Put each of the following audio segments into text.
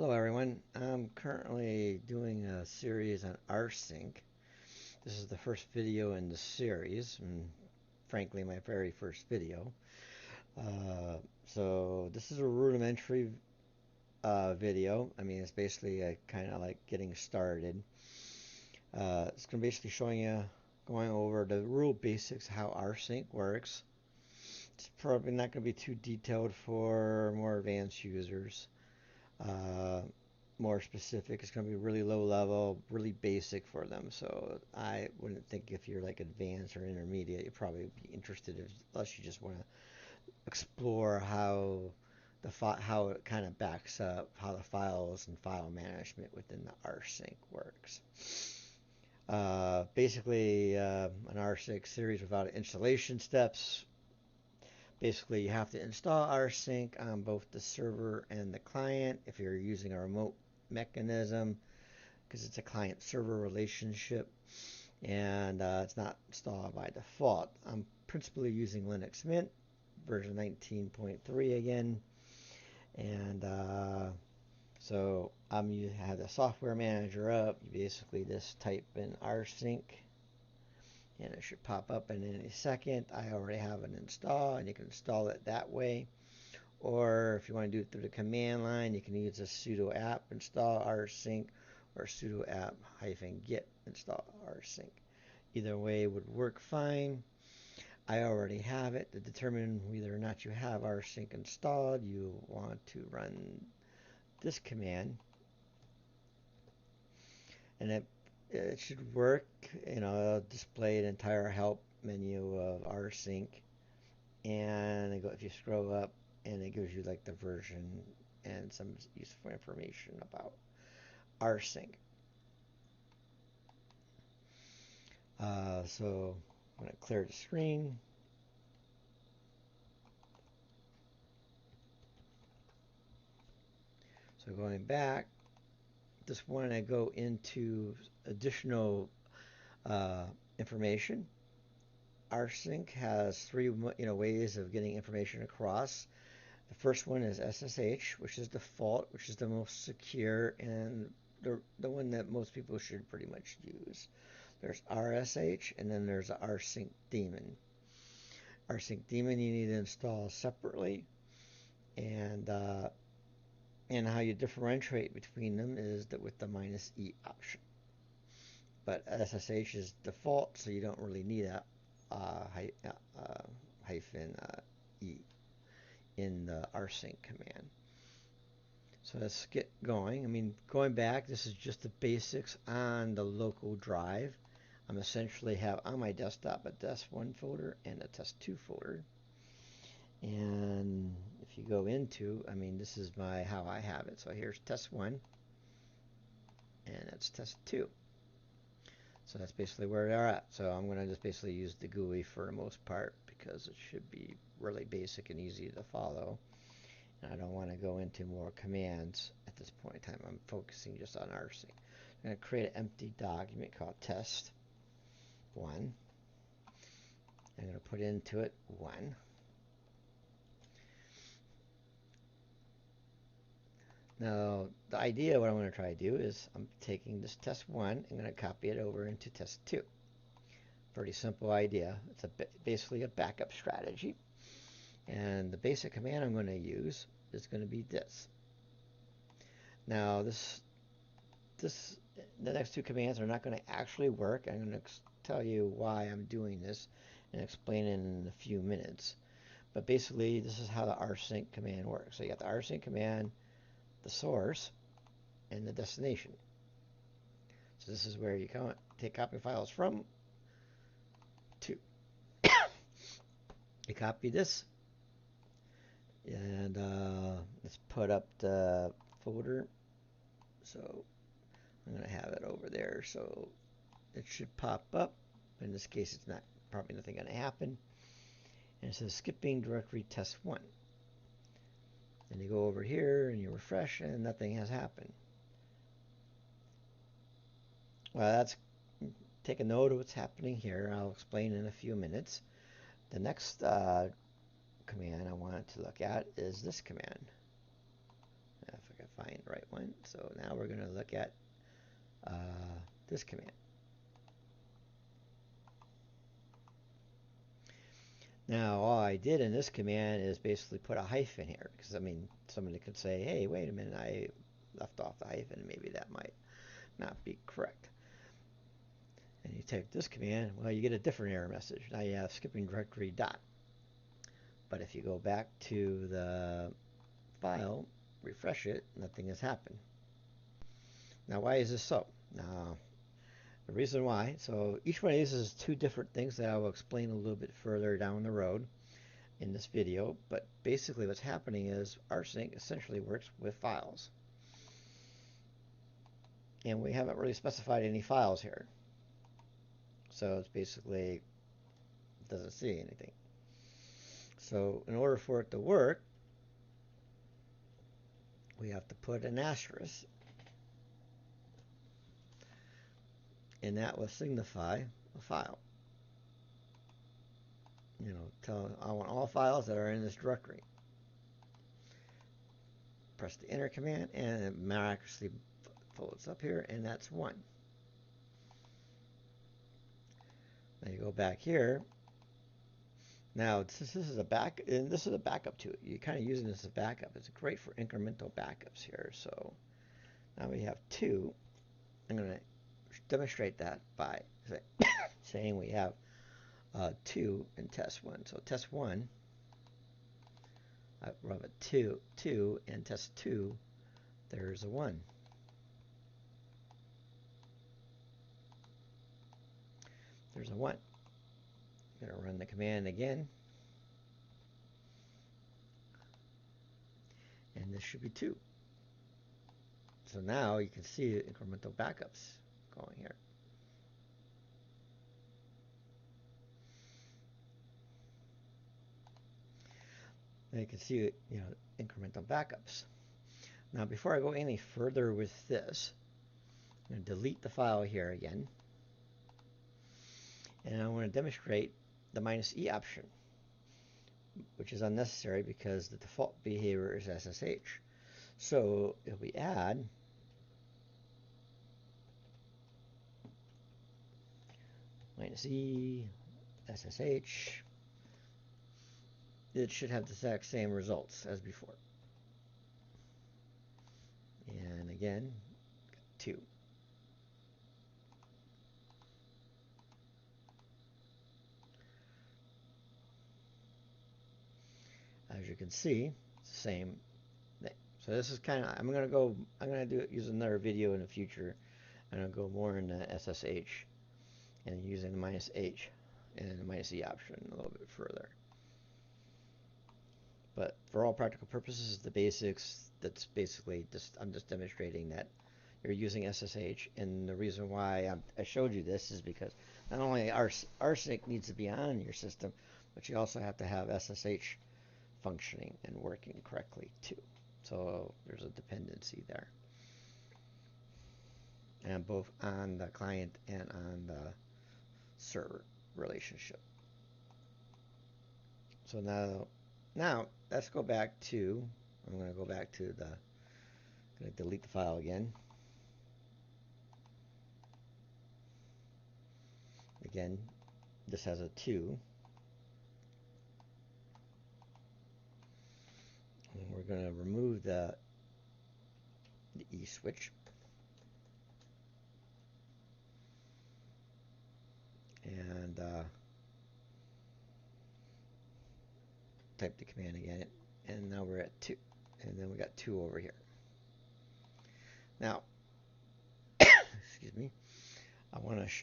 Hello everyone. I'm currently doing a series on Rsync. This is the first video in the series, and frankly my very first video. So this is a rudimentary video. I mean, it's basically kind of like getting started. It's going to basically showing you, going over the real basics, how Rsync works. It's probably not going to be too detailed for more advanced users. More specific. It's going to be really low level, really basic for them. So I wouldn't think if you're like advanced or intermediate, you'd probably be interested unless you just want to explore how how it kind of backs up how the files and file management within the Rsync works. Basically, an Rsync series without installation steps. Basically, you have to install Rsync on both the server and the client if you're using a remote mechanism, because it's a client-server relationship, and it's not installed by default. I'm principally using Linux Mint version 19.3 again, and so you have the software manager up. You basically just type in Rsync, and it should pop up in any second. I already have it installed, and you can install it that way. Or if you want to do it through the command line, you can use a sudo app install rsync or sudo app -get install rsync. Either way would work fine. I already have it. To determine whether or not you have rsync installed, you want to run this command, and it should work. It'll display an entire help menu of rsync, and if you scroll up, and it gives you like the version and some useful information about Rsync. So I'm going to clear the screen. So going back, this one I go into additional information. Rsync has three ways of getting information across. The first one is SSH, which is default, which is the most secure and the one that most people should pretty much use. There's RSH, and then there's a Rsync daemon. Rsync daemon you need to install separately, and how you differentiate between them is with the -e option. But SSH is default, so you don't really need a -e in the rsync command. So let's get going. I mean, going back, this is just the basics on the local drive. I'm essentially have on my desktop a test1 folder and a test2 folder. And if you go into, I mean, this is how I have it. So here's test1, and that's test2. So that's basically where they're at. So I'm going to just basically use the GUI for the most part, because it should be really basic and easy to follow. And I don't want to go into more commands at this point in time. I'm focusing just on rsync. I'm going to create an empty document called test1. I'm going to put into it 1. Now, the idea, what I'm going to try to do is I'm taking this test1, I'm going to copy it over into test2. Pretty simple idea. It's basically a backup strategy. And the basic command I'm going to use is going to be this. Now, the next two commands are not going to actually work. I'm going to tell you why I'm doing this and explain it in a few minutes. But basically, this is how the rsync command works. So you got the rsync command, the source, and the destination. So this is where you take copy files from to. You copy this, and let's put up the folder. So I'm going to have it over there, so it should pop up. In this case, it's probably nothing going to happen. And it says skipping directory test1. Then you go over here and you refresh, and nothing has happened. Well, take a note of what's happening here. I'll explain in a few minutes. The next command I wanted to look at is this command. I forgot find the right one. So now we're going to look at this command. Now all I did in this command is basically put a hyphen here, because I mean somebody could say, hey, wait a minute, I left off the hyphen, maybe that might not be correct. And you type this command, well, you get a different error message. Now you have skipping directory dot. But if you go back to the file, refresh it, nothing has happened. Now why is this so? Now the reason why, so each one of these is two different things that I will explain a little bit further down the road in this video, but basically what's happening is Rsync essentially works with files. And we haven't really specified any files here. So it's basically doesn't see anything. So in order for it to work, we have to put an asterisk, and that will signify a file. You know, tell I want all files that are in this directory. Press the enter command, and it miraculously folds up here, and that's 1. Now you go back here. Now this is a back, and this is a backup to it. You're kind of using this as a backup. It's great for incremental backups here. So now we have 2. I'm going to demonstrate that by saying we have 2 in test 1. So test 1, I run it 2, and test 2, there's a 1. There's a 1. I'm going to run the command again. And this should be 2. So now you can see incremental backups going here. Now you can see, incremental backups. Now before I go any further with this, I'm going to delete the file here again. And I want to demonstrate the -e option, which is unnecessary because the default behavior is SSH. So if we add -e SSH, it should have the exact same results as before. And again, 2. As you can see, it's the same thing. So this is kind of, I'm going to use another video in the future, and I'll go more into SSH and using the -h and the -e option a little bit further. But for all practical purposes, the basics, that's basically I'm just demonstrating that you're using SSH, and the reason why I showed you this is because not only Rsync needs to be on your system, but you also have to have SSH functioning and working correctly too. So there's a dependency there, and both on the client and on the server relationship. So now let's go back to, I'm going to go back to the, I'm going to delete the file again. Again, this has a 2. And we're going to remove the E switch. And type the command again. And now we're at 2. And then we got 2 over here. Now, excuse me, I want to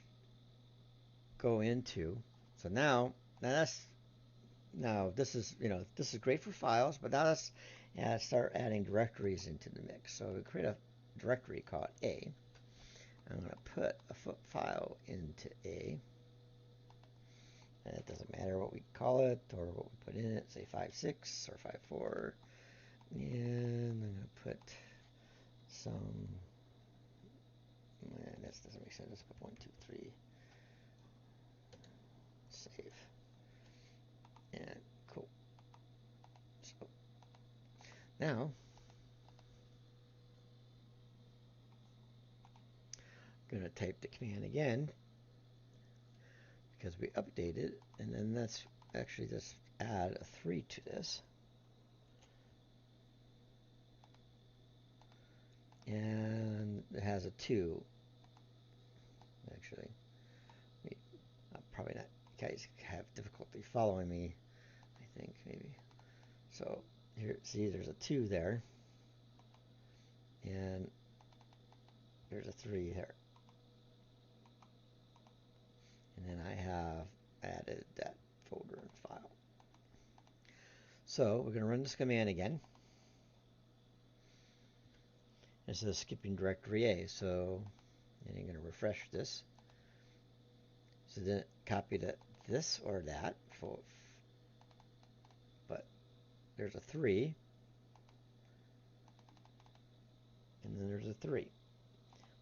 go into, so now this is, this is great for files, but now let's start adding directories into the mix. So we create a directory called A. I'm going to put a file into A. And it doesn't matter what we call it or what we put in it, say 5.6 or 5.4. And I'm going to put some, this doesn't make sense, let's put 1, 2, 3. Save. And cool. So now going to type the command again because we updated, and then let's actually just add a 3 to this. And it has a 2. Actually, probably not. You guys have difficulty following me, I think, maybe. So here, see, there's a 2 there, and there's a 3 there. And then I have added that folder and file. So we're going to run this command again. This is skipping directory A, so and you're going to refresh this. So then copy this or that, but there's a 3, and then there's a 3.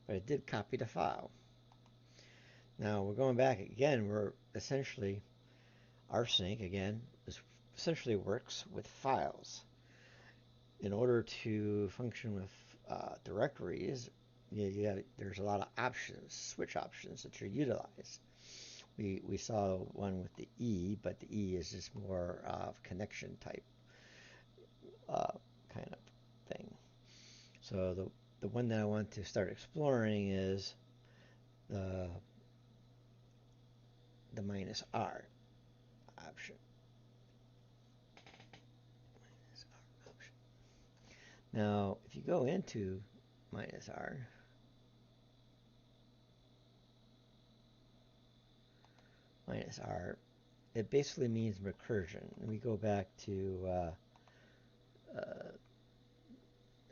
But it did copy the file. Now we're going back again. We're essentially, Rsync again essentially works with files. In order to function with directories, there's a lot of options, switch options that you utilize. We saw one with the E, but the E is just more of connection type kind of thing. So the one that I want to start exploring is the -R option. -R option. Now, if you go into -R, -R, it basically means recursion. And we go back to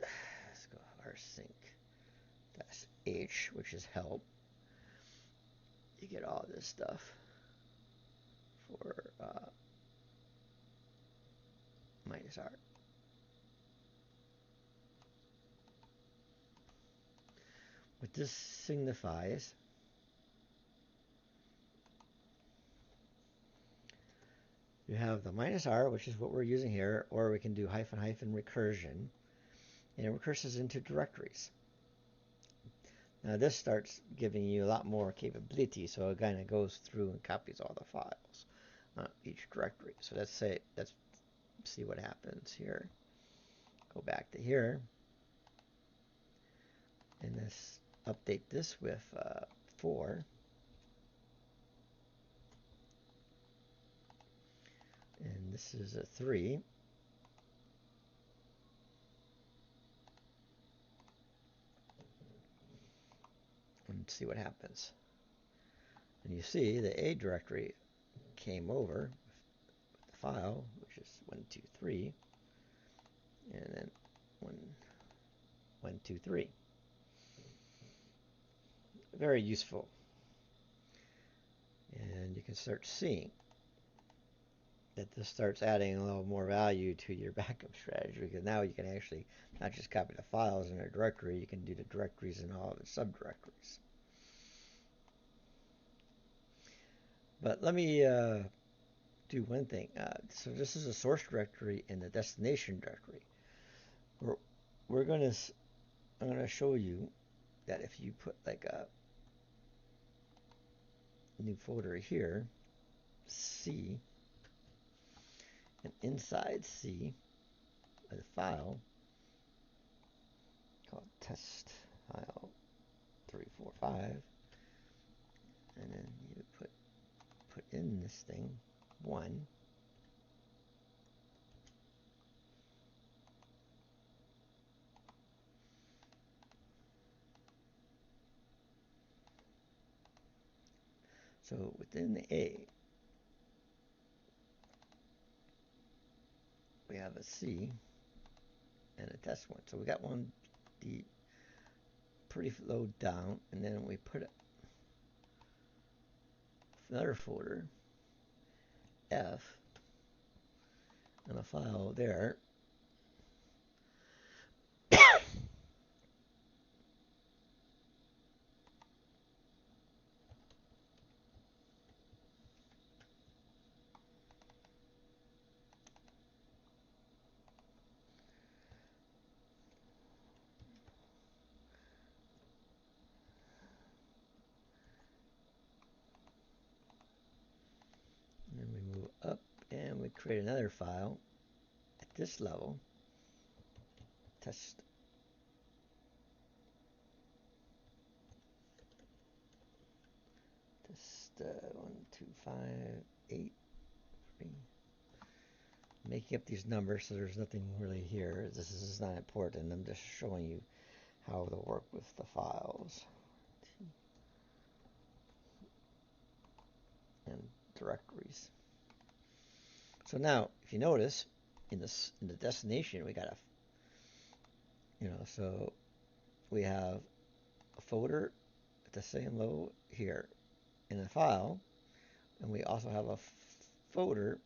let's go rsync-h, which is help. You get all this stuff for -R. What this signifies you have the -R, which is what we're using here, or we can do -- recursion, and it recurses into directories. Now this starts giving you a lot more capability, so it kind of goes through and copies all the files each directory. So let's see what happens here. Go back to here, and let's update this with 4. And this is a 3. And see what happens. And you see the A directory came over with the file, which is 1, 2, 3, and then 1, 1, 2, 3. Very useful. And you can start seeing that this starts adding a little more value to your backup strategy, because now you can actually not just copy the files in a directory, you can do the directories and all of the subdirectories. But let me do one thing. So this is a source directory and the destination directory. I'm going to show you that if you put like a new folder here, C, and inside C, a file called test file 345, and then you put in this thing 1. So within the A, we have a C and a test one. So we got one pretty low down, and then we put another folder, F, and a file there. create another file at this level. Test. Test 1, 2, 5, 8, 3. Making up these numbers, so there's nothing really here. This is not important. I'm just showing you how to work with the files and directories. So now, if you notice, in the destination, we got a, so we have a folder at the same level here in a file, and we also have a folder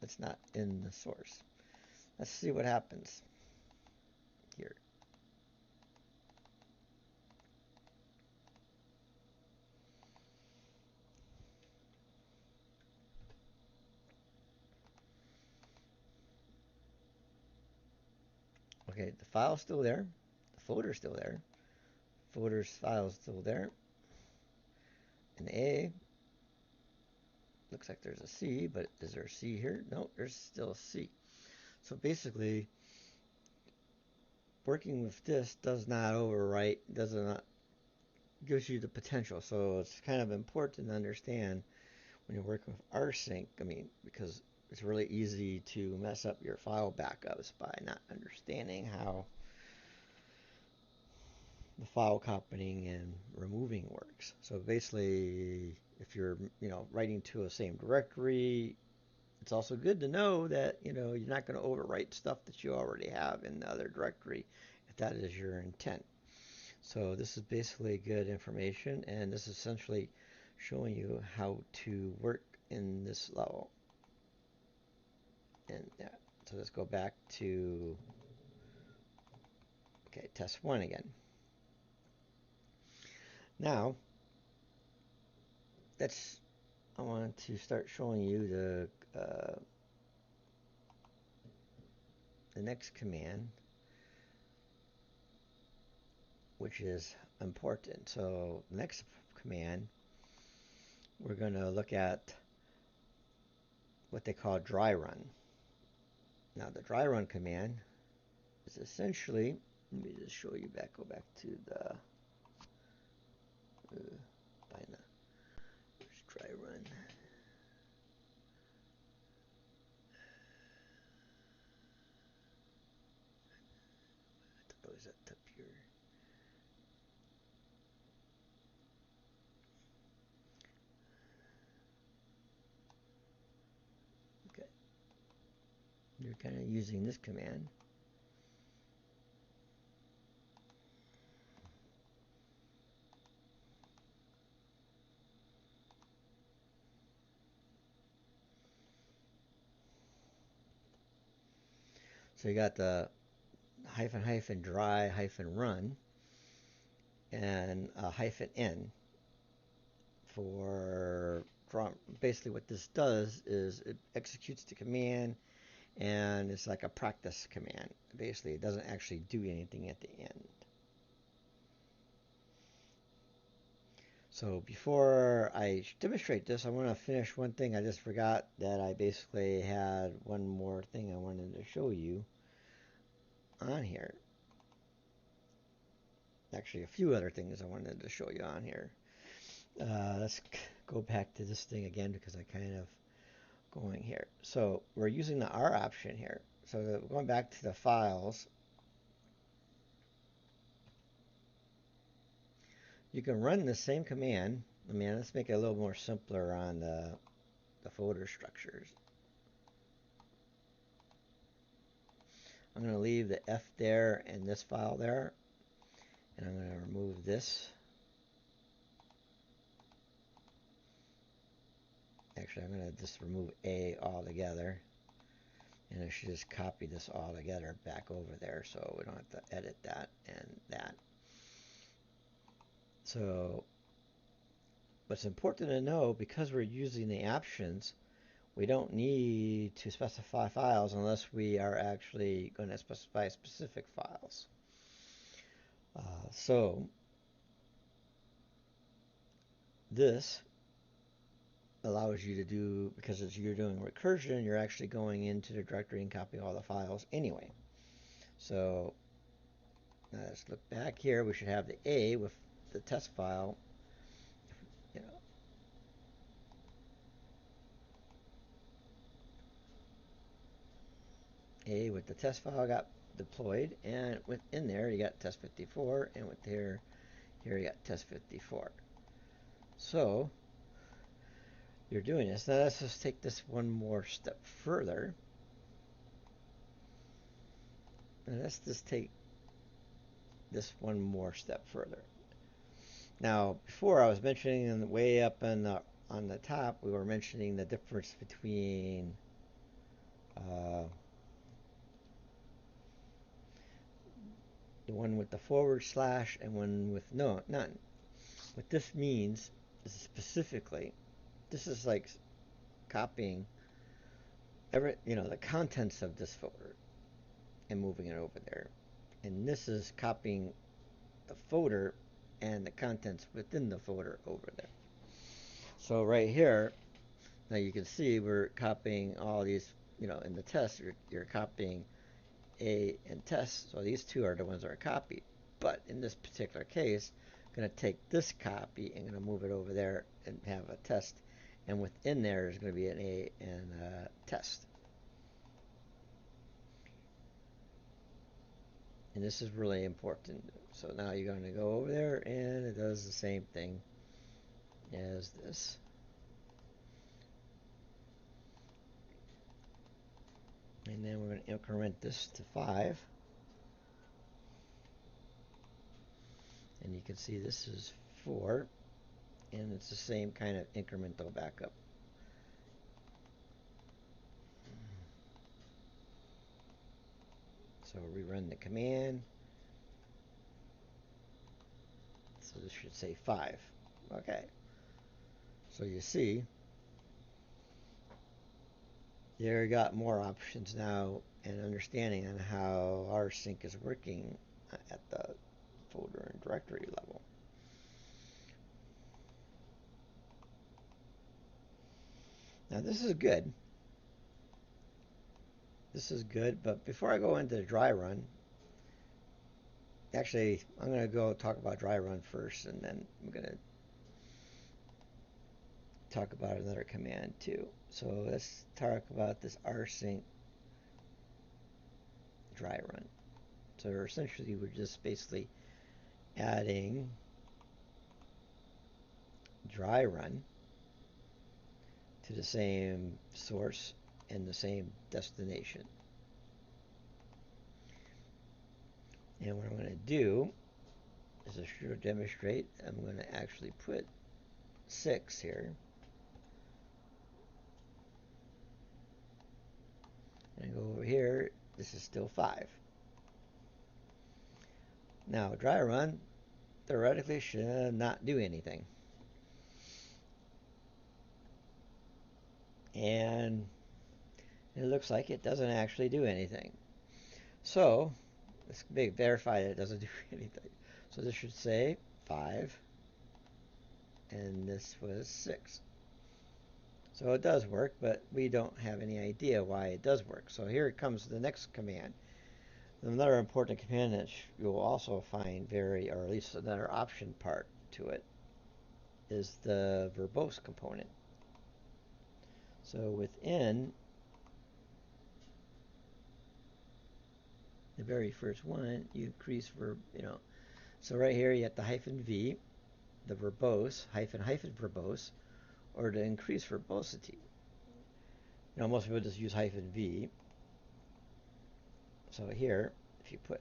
that's not in the source. Let's see what happens here. Okay, the file's still there, the folder's still there, folder's file's still there, and A, looks like there's a C, but is there a C here? No, there's still a C. So basically, working with this does not overwrite, does not gives you the potential. So it's kind of important to understand when you're working with Rsync, because it's really easy to mess up your file backups by not understanding how the file copying and removing works. So basically, if you're writing to a same directory, it's also good to know that you're not going to overwrite stuff that you already have in the other directory if that is your intent. So this is basically good information, and this is essentially showing you how to work in this level. And yeah, so let's go back to test 1 again. Now, I want to start showing you the next command, which is important. So the next command, we're going to look at what they call dry run. Now the dry run command is essentially, let me just show you back, go back to the dry run. Oh, is that up here? Okay. You're kind of using this command. So you got the -dry-run and a -n for basically what this does is it executes the command, and it's like a practice command. Basically, it doesn't actually do anything at the end. So before I demonstrate this, I want to finish one thing. I just forgot that I basically had one more thing I wanted to show you on here. Actually, a few other things I wanted to show you on here. Let's go back to this thing again because I kind of going here. So we're using the R option here. So going back to the files, you can run the same command. Let's make it a little more simpler on the folder structures. I'm going to leave the F there and this file there, and I'm going to remove this. Actually, I'm going to just remove A altogether, and I should just copy this all together back over there so we don't have to edit that and that. So what's important to know, because we're using the options, we don't need to specify files unless we are actually going to specify specific files. So this allows you to do, because as you're doing recursion, you're actually going into the directory and copying all the files anyway. So now let's look back here. We should have the A with the test file. You know, A with the test file got deployed, and within there you got test 54, and with here you got test 54. So you're doing this. Now let's just take this one more step further. And let's just take this one more step further. Now, before I was mentioning way up on the top, we were mentioning the difference between the one with the / and one with none. What this means is specifically, this is like copying the contents of this folder and moving it over there. And this is copying the folder and the contents within the folder over there. So right here, now you can see we're copying all these, in the test, you're copying A and test. So these two are the ones that are copied. But in this particular case, I'm going to take this copy and going to move it over there and have a test. And within there is going to be an A and a test. And this is really important. So now you're going to go over there and it does the same thing as this. And then we're going to increment this to 5. And you can see this is 4. And it's the same kind of incremental backup. So rerun the command. So this should say 5. Okay. So you see, there got more options now and understanding on how Rsync is working at the folder and directory level. Now this is good. This is good, but before I go into the dry run, actually I'm going to go talk about dry run first, and then I'm going to talk about another command too. So let's talk about this Rsync Dry Run. So essentially we're just basically adding dry run to the same source and the same destination. And what I'm going to do is to demonstrate, I'm going to actually put 6 here. And go over here, this is still 5. Now, dry run theoretically should not do anything. And it looks like it doesn't actually do anything. So, let's verify that it doesn't do anything. So this should say 5, and this was 6. So it does work, but we don't have any idea why it does work. So here comes the next command. Another important command that you'll also find or at least another option part to it, is the verbose component. So within the very first one, you increase so right here you have the -v, the verbose, -verbose, or to increase verbosity. Most people just use -v. So here, if you put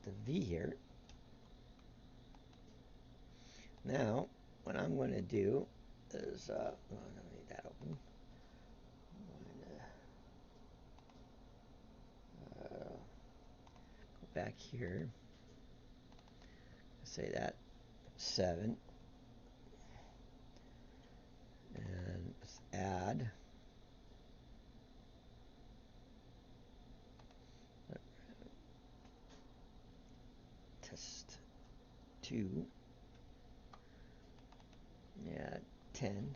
the V here, now what I'm going to do is, I don't need that open. I'm going to go back here, say that 7, and let's add test 2, add 10.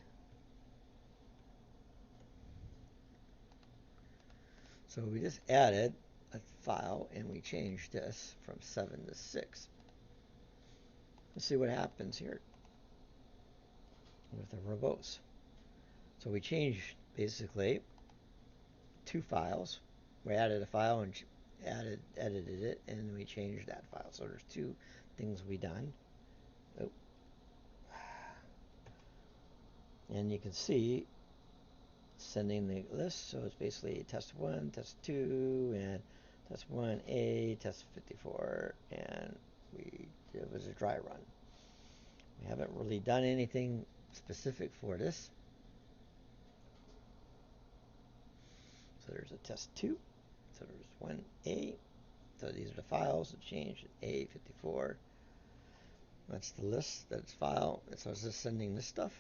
So we just added a file and we changed this from 7 to 6. Let's see what happens here with the verbose. So we changed basically 2 files. We added a file and edited it, and we changed that file. So there's 2 things we done. Oh. And you can see sending the list. So it's basically test 1, test 2, and test 1A, test 54, and it was a dry run. We haven't really done anything specific for this. So there's a test 2. So there's 1A. So these are the files that changed. A54. That's the list. That's file. So it's just sending this stuff.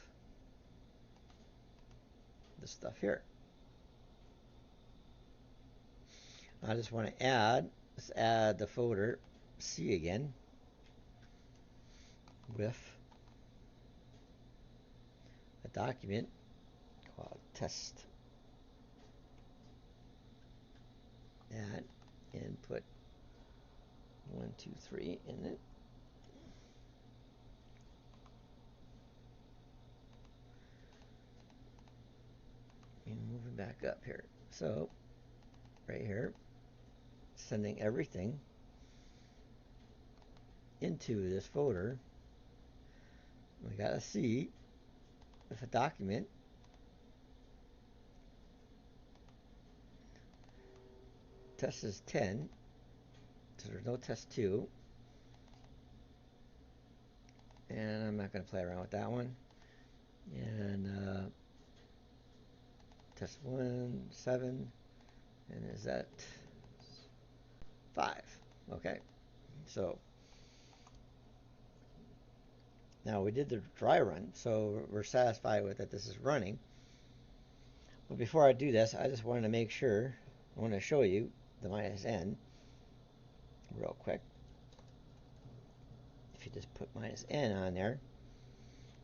This stuff here. I just want to let's add the folder C again with a document called test. Add and put 1, 2, 3 in it. And moving back up here. So right here, sending everything into this folder. We got a C with a document. Test is 10, so there's no test 2. And I'm not going to play around with that one. And test 1, 7, and is that 5? Okay, so now we did the dry run, so we're satisfied with that this is running. But before I do this, I just wanted to make sure, I want to show you the -n real quick. If you just put -n on there,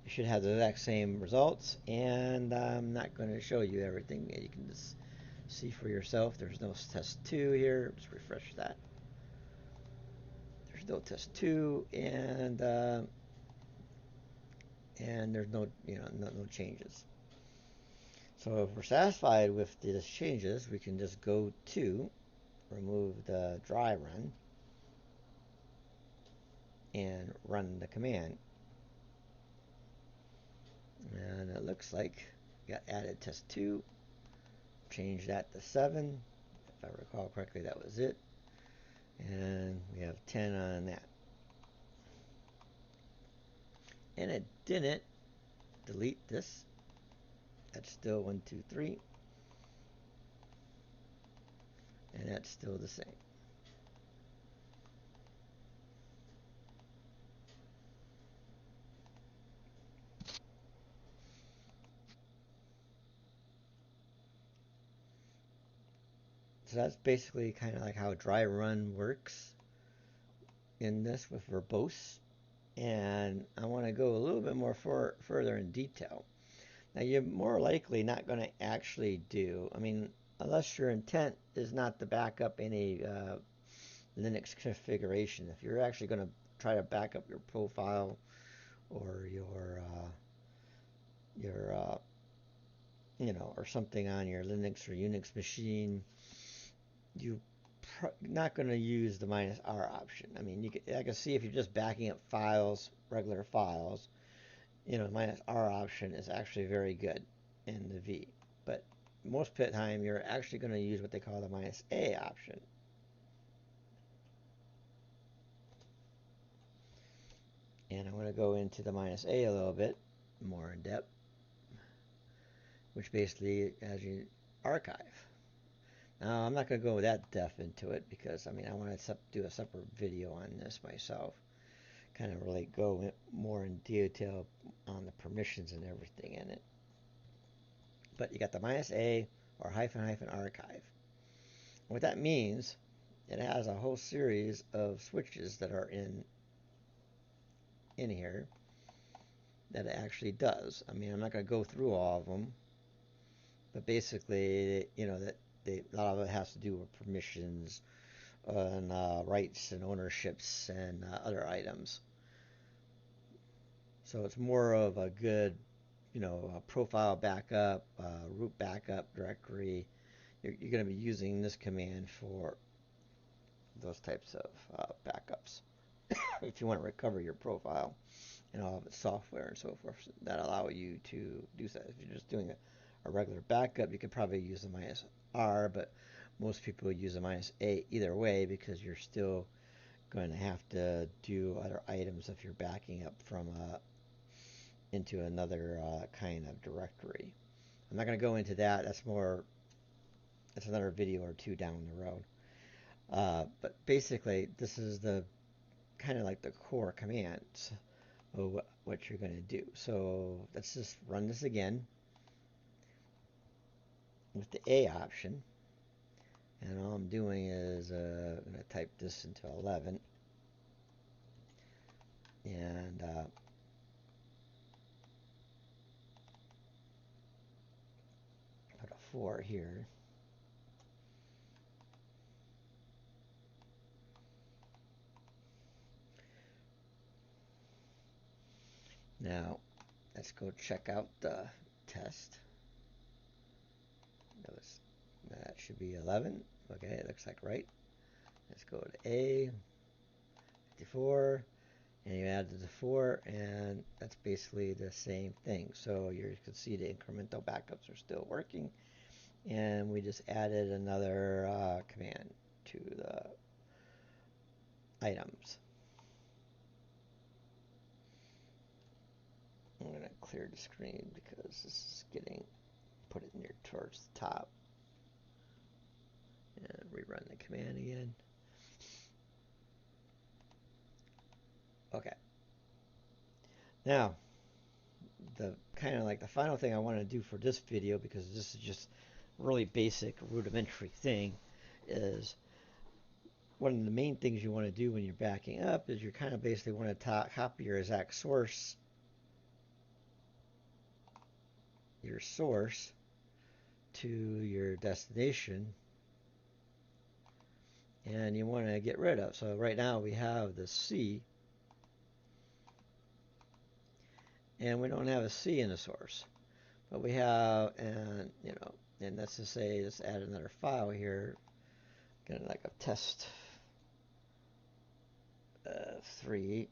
you should have the exact same results, and I'm not going to show you everything. You can just see for yourself. There's no test 2 here. Let's refresh that. There's no test 2, and there's no changes. So if we're satisfied with these changes, we can just go to remove the dry run and run the command. And it looks like we got added test 2, change that to 7. If I recall correctly, that was it. And we have 10 on that. And it didn't delete this. That's still 1, 2, 3. And that's still the same. So that's basically kind of like how dry run works in this with verbose. And I want to go a little bit more further in detail. Now, you're more likely not going to actually unless your intent is not to back up any Linux configuration. If you're actually going to try to back up your profile or or something on your Linux or Unix machine, you're not going to use the -r option. I can see if you're just backing up files, regular files, the -r option is actually very good in the V. But most of the time, you're actually going to use what they call the -a option. And I'm going to go into the -a a little bit more in depth, which basically has you archive. Now, I'm not going to go that depth into it because, I want to do a separate video on this myself. Kind of really go more in detail on the permissions and everything in it. But you got the -a or -- archive. What that means, it has a whole series of switches that are in here. that it actually does. I mean, I'm not going to go through all of them, but basically, that a lot of it has to do with permissions and rights and ownerships and other items. So it's more of a good, a profile backup, root backup directory. You're going to be using this command for those types of backups. If you want to recover your profile and all of its software and so forth, that allow you to do that. If you're just doing a regular backup, you could probably use the -R, but most people use the -A either way because you're still going to have to do other items if you're backing up from into another kind of directory. I'm not going to go into that. That's another video or two down the road. But basically, this is the kind of like the core commands of what you're going to do. So let's just run this again with the A option. And all I'm doing is I'm going to type this into 11. And put a 4 here. Now, let's go check out the test. That should be 11. Okay, it looks like right. Let's go to A, 54, and you add the 4, and that's basically the same thing. So you can see the incremental backups are still working, and we just added another command to the items. I'm going to clear the screen because this is put it near towards the top. And rerun the command again. Okay. Now, the kind of like the final thing I want to do for this video, because this is just really basic rudimentary thing, is one of the main things you want to do when you're backing up is you kind of basically want to copy your exact source, to your destination, and you want to get rid of. So right now we have the C, and we don't have a C in the source, but we have, and let's just say, let's add another file here, kind of like a test 3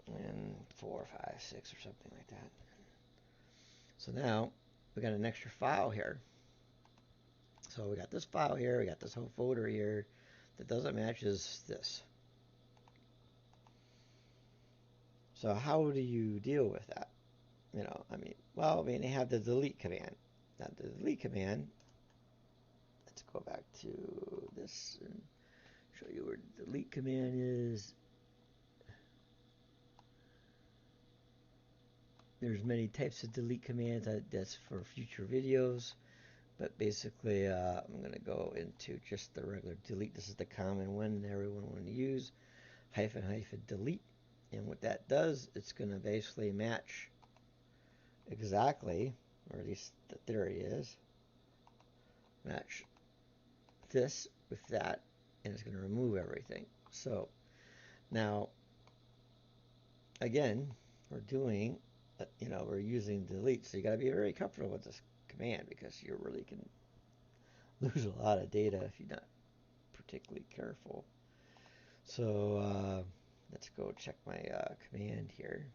and 4, 5, 6 or something like that. So now we got an extra file here. So we got this file here, we got this whole folder here that doesn't match this. So how do you deal with that? They have the delete command. Now the delete command, let's go back to this and show you where the delete command is. There's many types of delete commands. That's for future videos. But basically, I'm going to go into just the regular delete. This is the common one that everyone will use. -- delete. And what that does, it's going to basically match exactly, or at least the theory is, match this with that, and it's going to remove everything. So now, again, we're using delete, so you got to be very comfortable with this command because you really can lose a lot of data if you're not particularly careful. So let's go check my command here.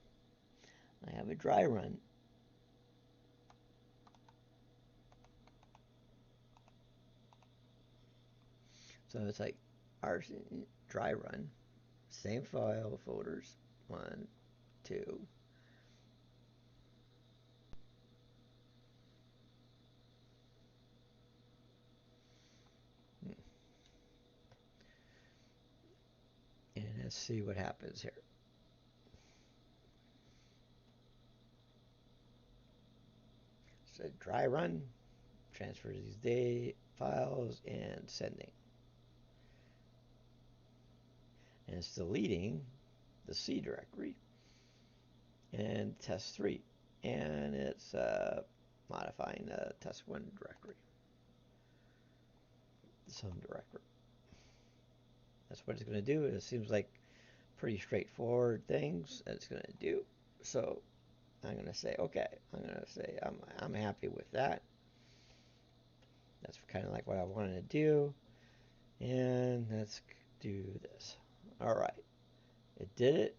I have a dry run. So it's like Rsync Dry Run, same file folders, 1, 2. And let's see what happens here. So dry run transfers these data files and sending. And it's deleting the C directory and test3, and it's modifying the test1 directory, some directory. That's what it's going to do. It seems like pretty straightforward things that it's going to do. So I'm going to say, okay, I'm going to say I'm happy with that. That's kind of like what I wanted to do. And let's do this. All right, it did it.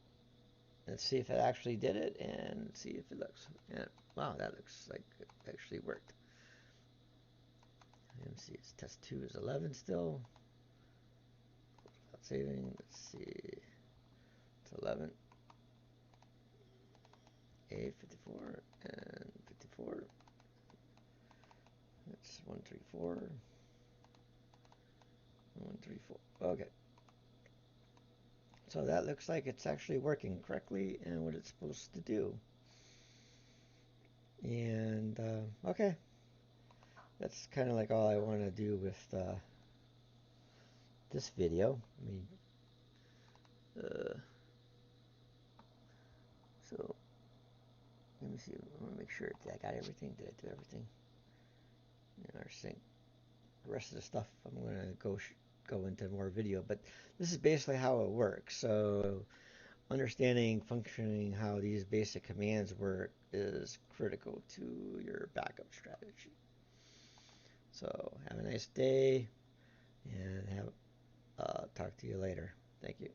Let's see if it actually did it and see if it looks. Yeah, wow, that looks like it actually worked. Let me see, it's test 2 is 11 still. Without saving, let's see. It's 11. A 54 and 54. That's 134. 134. Okay. So that looks like it's actually working correctly and what it's supposed to do. And okay, that's kind of like all I want to do with this video. I mean, so let me see. I want to make sure I got everything. Did I do everything? In Rsync. The rest of the stuff I'm going to go into more video, but this is basically how it works. So understanding, functioning, how these basic commands work is critical to your backup strategy. So have a nice day, and talk to you later. Thank you.